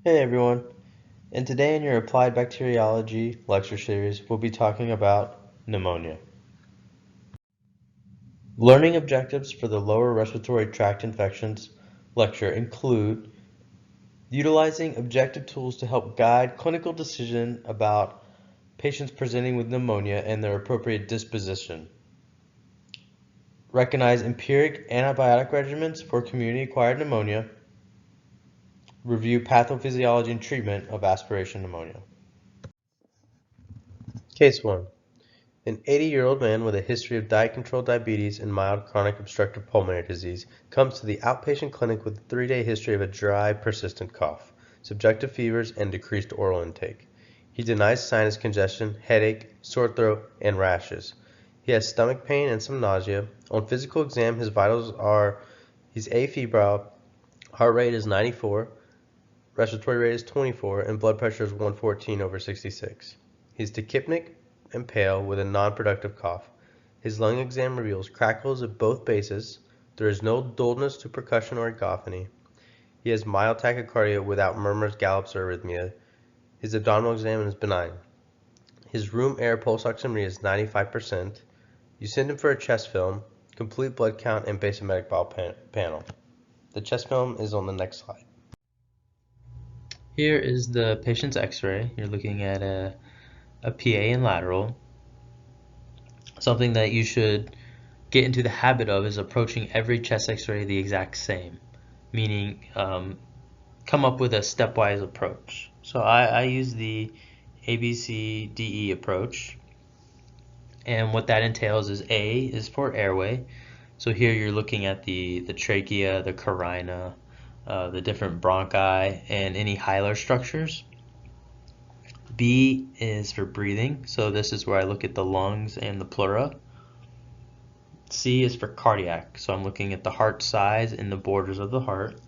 Hey everyone, and today in your Applied Bacteriology lecture series, we'll be talking about pneumonia. Learning objectives for the lower respiratory tract infections lecture include utilizing objective tools to help guide clinical decision about patients presenting with pneumonia and their appropriate disposition. Recognize empiric antibiotic regimens for community-acquired pneumonia. Review pathophysiology and treatment of aspiration pneumonia. Case 1. An 80-year-old man with a history of diet-controlled diabetes and mild chronic obstructive pulmonary disease comes to the outpatient clinic with a 3-day history of a dry, persistent cough, subjective fevers, and decreased oral intake. He denies sinus congestion, headache, sore throat, and rashes. He has stomach pain and some nausea. On physical exam, his vitals are he's afebrile, heart rate is 94, respiratory rate is 24, and blood pressure is 114/66. He's tachypnic and pale with a non-productive cough. His lung exam reveals crackles at both bases. There is no dullness to percussion or egophony. He has mild tachycardia without murmurs, gallops, or arrhythmia. His abdominal exam is benign. His room air pulse oximetry is 95%. You send him for a chest film, complete blood count, and basometric bowel panel. The chest film is on the next slide. Here is the patient's X-ray. You're looking at a PA and lateral. Something that you should get into the habit of is approaching every chest X-ray the exact same, meaning come up with a stepwise approach. So I use the ABCDE approach, and what that entails is A is for airway. So here you're looking at the trachea, the carina, the different bronchi, and any hilar structures. B is for breathing, so this is where I look at the lungs and the pleura. C is for cardiac, so I'm looking at the heart size and the borders of the heart.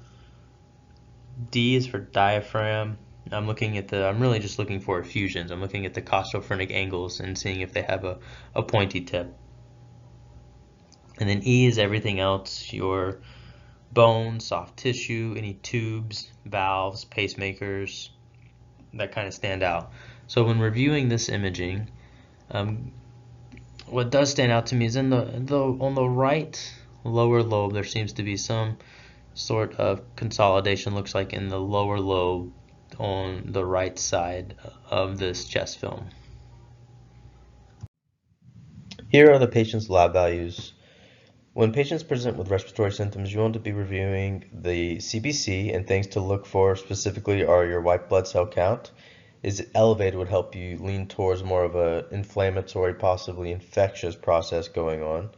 D is for diaphragm. I'm really just looking for effusions. I'm looking at the costophrenic angles and seeing if they have a pointy tip. And then E is everything else, your bones, soft tissue, any tubes, valves, pacemakers, that kind of stand out. So when reviewing this imaging, what does stand out to me is on the right lower lobe there seems to be some sort of consolidation, looks like in the lower lobe on the right side of this chest film. Here are the patient's lab values. When patients present with respiratory symptoms, you want to be reviewing the CBC, and things to look for specifically are your white blood cell count. Is it elevated would help you lean towards more of an inflammatory, possibly infectious process going on.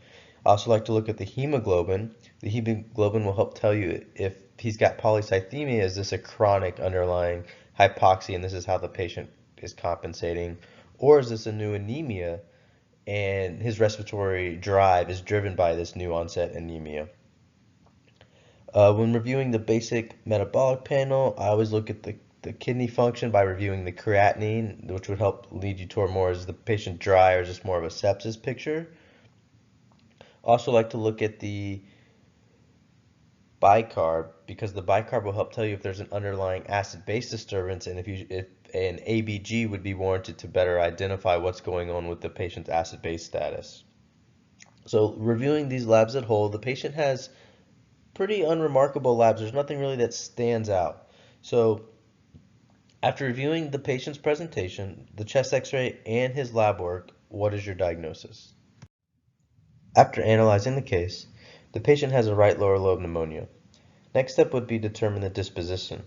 I also like to look at the hemoglobin. The hemoglobin will help tell you if he's got polycythemia, is this a chronic underlying hypoxia and this is how the patient is compensating, or is this a new anemia and his respiratory drive is driven by this new onset anemia. When reviewing the basic metabolic panel, I always look at the kidney function by reviewing the creatinine, which would help lead you toward more, is the patient dry or is this more of a sepsis picture? Also like to look at the bicarb, because the bicarb will help tell you if there's an underlying acid-base disturbance and if an ABG would be warranted to better identify what's going on with the patient's acid-base status. So reviewing these labs at whole, the patient has pretty unremarkable labs. There's nothing really that stands out. So after reviewing the patient's presentation, the chest x-ray, and his lab work, what is your diagnosis? After analyzing the case, the patient has a right lower lobe pneumonia. Next step would be determine the disposition.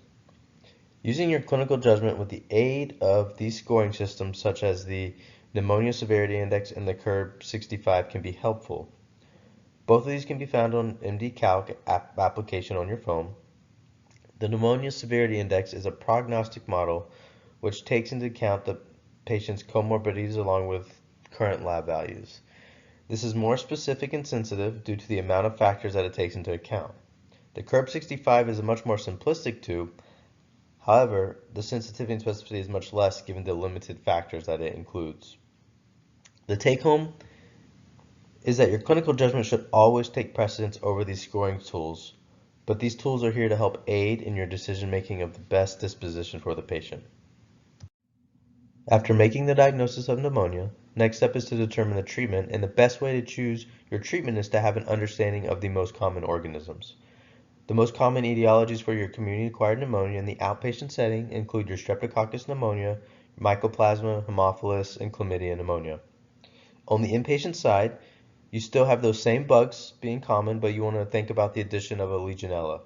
Using your clinical judgment with the aid of these scoring systems such as the Pneumonia Severity Index and the Curb 65 can be helpful. Both of these can be found on MD Calc application on your phone. The Pneumonia Severity Index is a prognostic model which takes into account the patient's comorbidities along with current lab values. This is more specific and sensitive due to the amount of factors that it takes into account. The Curb 65 is a much more simplistic tool. However, the sensitivity and specificity is much less given the limited factors that it includes. The take-home is that your clinical judgment should always take precedence over these scoring tools but these tools are here to help aid in your decision making of the best disposition for the patient. After making the diagnosis of pneumonia, next step is to determine the treatment, and the best way to choose your treatment is to have an understanding of the most common organisms. The most common etiologies for your community-acquired pneumonia in the outpatient setting include your Streptococcus pneumonia, Mycoplasma, Haemophilus, and Chlamydia pneumonia. On the inpatient side, you still have those same bugs being common, but you want to think about the addition of a Legionella.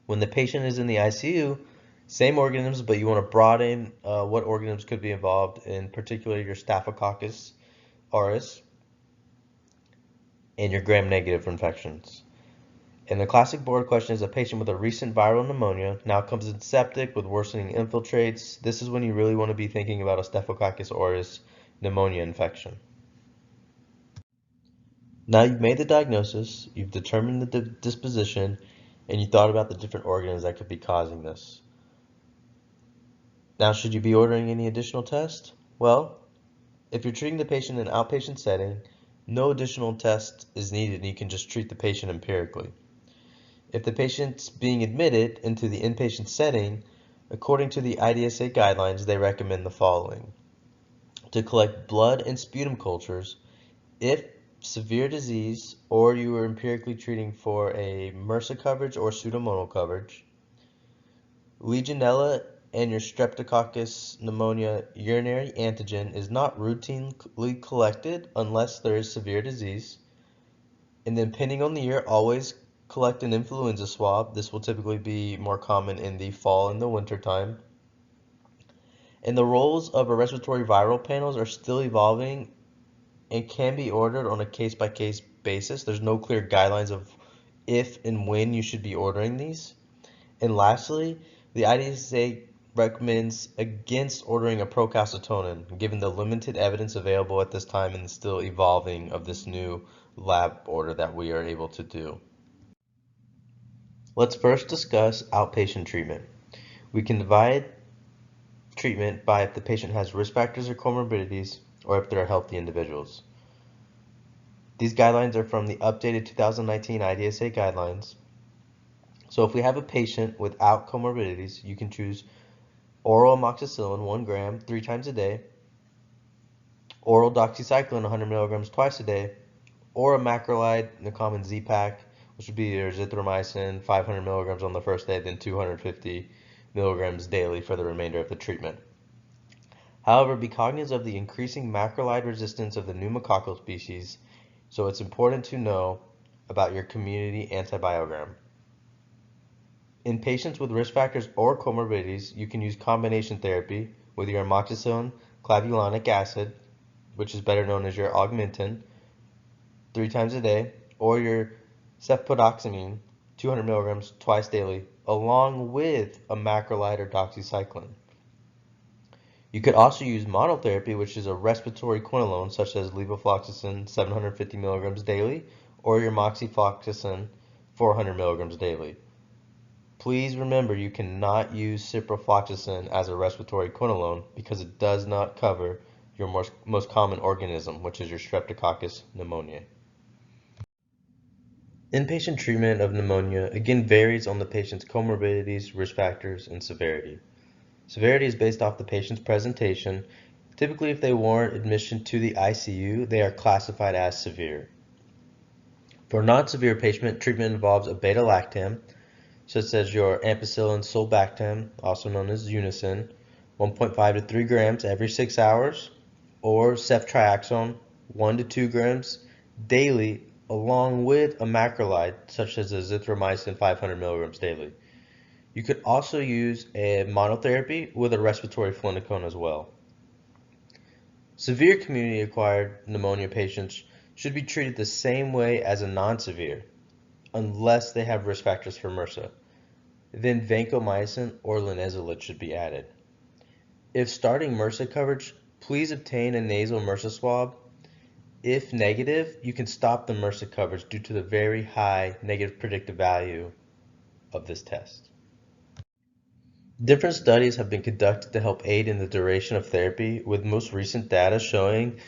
When the patient is in the ICU, same organisms, but you want to broaden what organisms could be involved, in particular your Staphylococcus aureus and your gram-negative infections. And the classic board question is a patient with a recent viral pneumonia now comes in septic with worsening infiltrates. This is when you really want to be thinking about a Staphylococcus aureus pneumonia infection. Now you've made the diagnosis, you've determined the disposition, and you thought about the different organisms that could be causing this. Now, should you be ordering any additional tests? Well, if you're treating the patient in an outpatient setting, no additional test is needed and you can just treat the patient empirically. If the patient's being admitted into the inpatient setting, according to the IDSA guidelines, they recommend the following: to collect blood and sputum cultures if severe disease or you are empirically treating for a MRSA coverage or pseudomonal coverage, Legionella and your Streptococcus pneumonia urinary antigen is not routinely collected unless there is severe disease. And then, depending on the year, always collect an influenza swab. This will typically be more common in the fall and the winter time. And the roles of a respiratory viral panels are still evolving and can be ordered on a case-by-case basis. There's no clear guidelines of if and when you should be ordering these. And lastly, the IDSA recommends against ordering a procalcitonin, given the limited evidence available at this time and still evolving of this new lab order that we are able to do. Let's first discuss outpatient treatment. We can divide treatment by if the patient has risk factors or comorbidities, or if they're healthy individuals. These guidelines are from the updated 2019 IDSA guidelines. So if we have a patient without comorbidities, you can choose oral amoxicillin 1 gram 3 times a day, oral doxycycline 100 milligrams twice a day, or a macrolide in the common Z-Pack, which would be your azithromycin 500 milligrams on the first day, then 250 milligrams daily for the remainder of the treatment. However, be cognizant of the increasing macrolide resistance of the pneumococcal species, so it's important to know about your community antibiogram. In patients with risk factors or comorbidities, you can use combination therapy with your amoxicillin clavulanic acid, which is better known as your Augmentin, 3 times a day, or your cefpodoxamine, 200 milligrams twice daily, along with a macrolide or doxycycline. You could also use monotherapy, which is a respiratory quinolone, such as levofloxacin, 750 milligrams daily, or your moxifloxacin, 400 milligrams daily. Please remember you cannot use ciprofloxacin as a respiratory quinolone because it does not cover your most common organism, which is your Streptococcus pneumoniae. Inpatient treatment of pneumonia again varies on the patient's comorbidities, risk factors, and severity. Severity is based off the patient's presentation. Typically, if they warrant admission to the ICU, they are classified as severe. For non-severe patient, treatment involves a beta-lactam, such as your ampicillin sulbactam, also known as Unicin, 1.5 to 3 grams every 6 hours, or ceftriaxone, 1 to 2 grams daily, along with a macrolide, such as azithromycin 500 milligrams daily. You could also use a monotherapy with a respiratory fluticone as well. Severe community-acquired pneumonia patients should be treated the same way as a non-severe, unless they have risk factors for MRSA. Then vancomycin or linezolid should be added. If starting MRSA coverage, please obtain a nasal MRSA swab. If negative, you can stop the MRSA coverage due to the very high negative predictive value of this test. Different studies have been conducted to help aid in the duration of therapy, with most recent data showing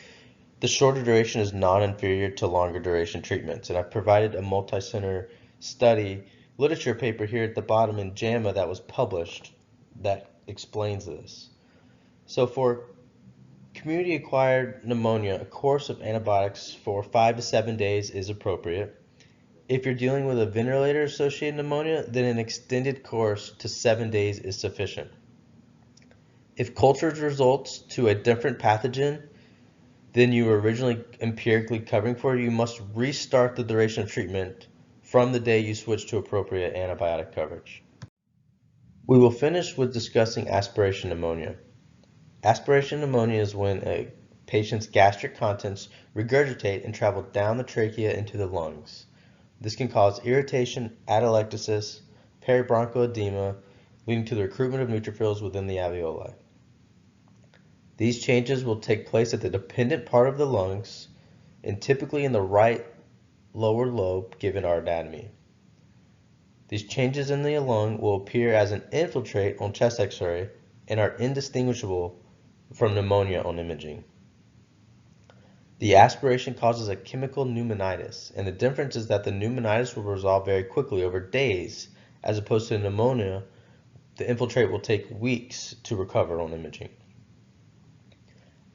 the shorter duration is non-inferior to longer duration treatments. And I've provided a multi-center study literature paper here at the bottom in JAMA that was published that explains this. So for community-acquired pneumonia, a course of antibiotics for 5 to 7 days is appropriate. If you're dealing with a ventilator-associated pneumonia, then an extended course to 7 days is sufficient. If cultures results to a different pathogen than you were originally empirically covering for, you must restart the duration of treatment from the day you switch to appropriate antibiotic coverage. We will finish with discussing aspiration pneumonia. Aspiration pneumonia is when a patient's gastric contents regurgitate and travel down the trachea into the lungs. This can cause irritation, atelectasis, peribronchial edema, leading to the recruitment of neutrophils within the alveoli. These changes will take place at the dependent part of the lungs and typically in the right lower lobe given our anatomy. These changes in the lung will appear as an infiltrate on chest X-ray and are indistinguishable from pneumonia on imaging. The aspiration causes a chemical pneumonitis, and the difference is that the pneumonitis will resolve very quickly over days, as opposed to pneumonia, the infiltrate will take weeks to recover on imaging.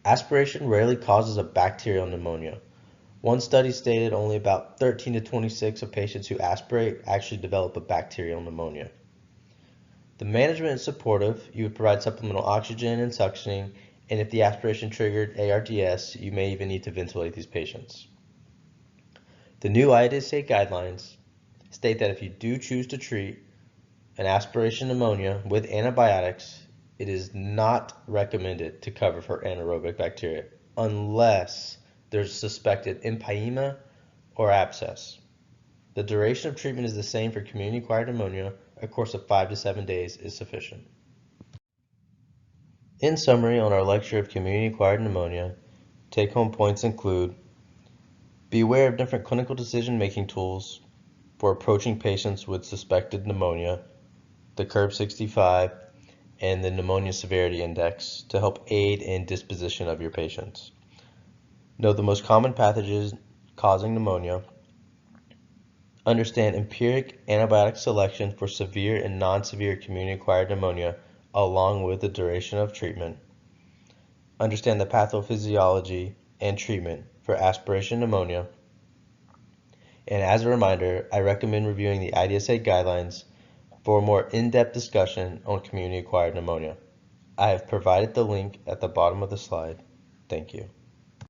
Aspiration rarely causes a bacterial pneumonia. One study stated only about 13 to 26 of patients who aspirate actually develop a bacterial pneumonia. The management is supportive. You would provide supplemental oxygen and suctioning, and if the aspiration triggered ARDS, you may even need to ventilate these patients. The new IDSA guidelines state that if you do choose to treat an aspiration pneumonia with antibiotics, it is not recommended to cover for anaerobic bacteria unless there's suspected empyema or abscess. The duration of treatment is the same for community-acquired pneumonia. A course of 5 to 7 days is sufficient. In summary, on our lecture of community-acquired pneumonia, take-home points include: be aware of different clinical decision-making tools for approaching patients with suspected pneumonia, the Curve 65, and the Pneumonia Severity Index to help aid in disposition of your patients. Know the most common pathogens causing pneumonia. Understand empiric antibiotic selection for severe and non-severe community-acquired pneumonia along with the duration of treatment. Understand the pathophysiology and treatment for aspiration pneumonia. And as a reminder, I recommend reviewing the IDSA guidelines for a more in-depth discussion on community-acquired pneumonia. I have provided the link at the bottom of the slide. Thank you.